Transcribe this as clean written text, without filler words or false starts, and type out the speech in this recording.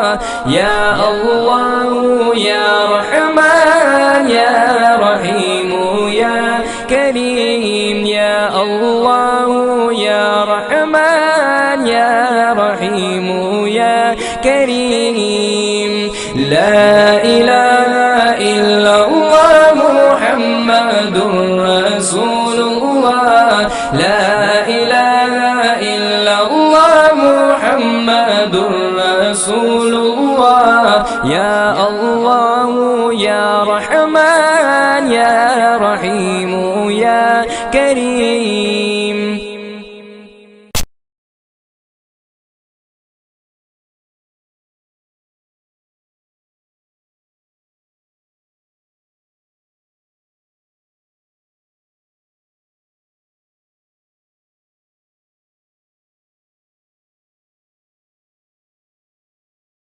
يا الله يا رحمن يا رحيم يا كريم يا الله يا رحمن يا رحيم يا كريم لا إله إلا الله محمد رسول الله لا إله إلا الله محمد رسول الله يا الله يا رحمن يا رحيم يا كريم